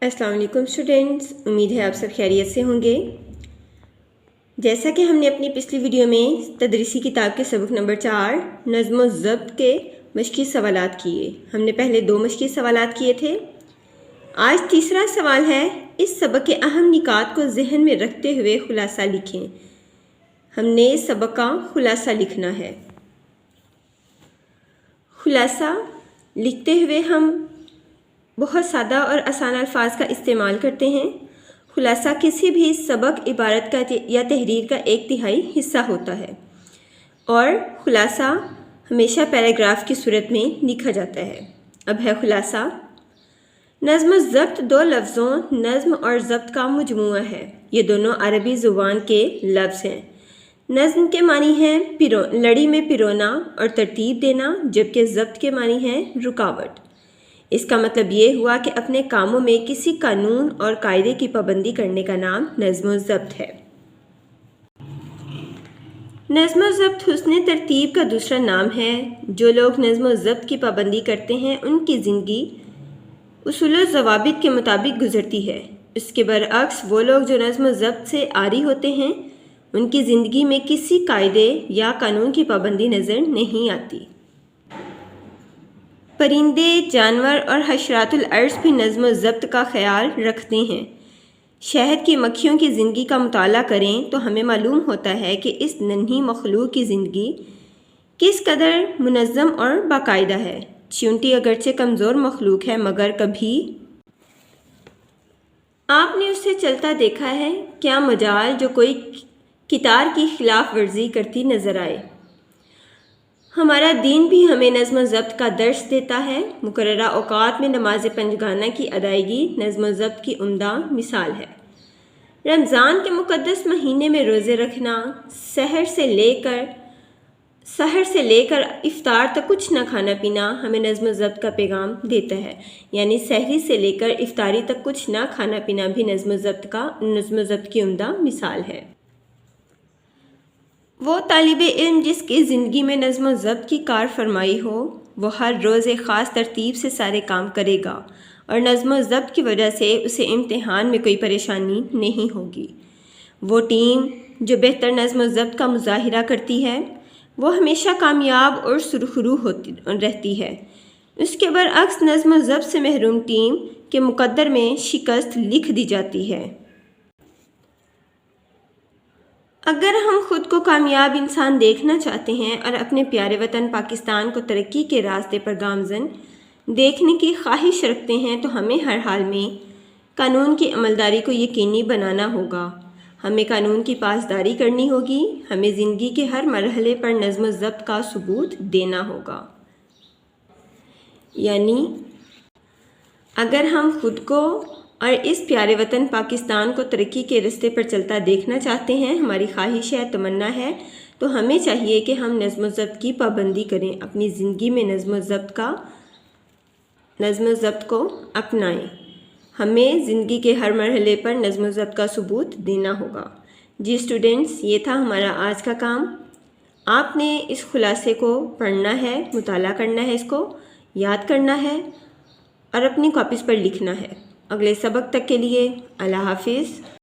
अस्सलाम वालेकुम स्टूडेंट्स, उम्मीद है आप सब खैरियत से होंगे। जैसा कि हमने अपनी पिछली वीडियो में तदरीसी किताब के सबक नंबर 4 नज़्म व ज़ब्त के मशक़ी सवालात किए। हमने पहले 2 मशक़ी सवालात किए थे। आज तीसरा सवाल है, इस सबक के अहम निकात को जहन में रखते हुए खुलासा लिखें। हमने इस सबक का खुलासा लिखना है। खुलासा लिखते हुए हम बहुत सादा और आसान अल्फाज का इस्तेमाल करते हैं। खुलासा किसी भी सबक, इबारत का या तहरीर का 1/3 हिस्सा होता है और खुलासा हमेशा पैराग्राफ की सूरत में लिखा जाता है। अब है खुलासा। नज़्म व ज़ब्त 2 लफ्ज़ों नज़्म और ज़ब्त का मजमूआ है। ये दोनों अरबी ज़ुबान के लफ्ज़ हैं। नज़्म के मानी हैं लड़ी में पिरोना और तरतीब देना, जबकि ज़ब्त के मानी हैं रुकावट। इसका मतलब ये हुआ कि अपने कामों में किसी कानून और कायदे की पाबंदी करने का नाम नज़्म व ज़ब्त है। नज़्म व ज़ब्त हुस्न तरतीब का दूसरा नाम है। जो लोग नज़्म व ज़ब्त की पाबंदी करते हैं उनकी ज़िंदगी उसूल व ज़वाबित के मुताबिक गुजरती है। इसके बरअक्स वो लोग जो नज़्म व ज़ब्त से आरी होते हैं उनकी ज़िंदगी में किसी कायदे या कानून की पाबंदी नज़र नहीं आती। परिंदे, जानवर और हशरातुल अर्ज़ भी नज़्म व ज़ब्त का ख्याल रखते हैं। शहद की मक्खियों की ज़िंदगी का मुताला करें तो हमें मालूम होता है कि इस नन्ही मखलूक की ज़िंदगी किस कदर मुनज़्ज़म और बाकायदा है। चींटी अगरचे कमज़ोर मखलूक है, मगर कभी आपने उसे चलता देखा है? क्या मजाल जो कोई कितार की खिलाफ वर्जी करती नज़र आए। हमारा दीन भी हमें नज़्म व ज़ब्त का दर्स देता है। मुकर्ररा औक़ात में नमाज पंजगाना की अदायगी नज़्म व ज़ब्त की उम्दा मिसाल है। रमज़ान के मुक़द्दस महीने में रोज़े रखना, सहर से लेकर इफ्तार तक कुछ न खाना पीना हमें नज़्म व ज़ब्त का पैगाम देता है। यानी सहरी से लेकर इफ्तारी तक कुछ न खाना पीना भी नज़्म व ज़ब्त की उम्दा मिसाल है। वो तालिब इल्म जिसकी ज़िंदगी में नज़्म व ज़ब्त की कार फरमाई हो, वो हर रोज़ एक ख़ास तरतीब से सारे काम करेगा और नज़्म व ज़ब्त की वजह से उसे इम्तिहान में कोई परेशानी नहीं होगी। वो टीम जो बेहतर नज़्म व ज़ब्त का मुज़ाहिरा करती है वो हमेशा कामयाब और सुरखरू रहती है। उसके बरअक्स नज़्म व ज़ब्त से महरूम टीम के मुक़द्दर में शिकस्त लिख दी जाती है। अगर हम खुद को कामयाब इंसान देखना चाहते हैं और अपने प्यारे वतन पाकिस्तान को तरक्की के रास्ते पर गामज़न देखने की ख्वाहिश रखते हैं तो हमें हर हाल में कानून की अमलदारी को यकीनी बनाना होगा। हमें कानून की पासदारी करनी होगी। हमें ज़िंदगी के हर मरहले पर नज़्म व ज़ब्त का सबूत देना होगा। यानी अगर हम खुद को और इस प्यारे वतन पाकिस्तान को तरक्की के रास्ते पर चलता देखना चाहते हैं, हमारी ख्वाहिश है, तमन्ना है, तो हमें चाहिए कि हम नज़्म व ज़ब्त की पाबंदी करें। अपनी ज़िंदगी में नज़्म व ज़ब्त को अपनाएं। हमें ज़िंदगी के हर मरहले पर नज़्म व ज़ब्त का सबूत देना होगा। जी स्टूडेंट्स, ये था हमारा आज का काम। आपने इस खुलासे को पढ़ना है, मुताला करना है, इसको याद करना है और अपनी कॉपीज़ पर लिखना है। अगले सबक तक के लिए अल्लाह हाफिज़।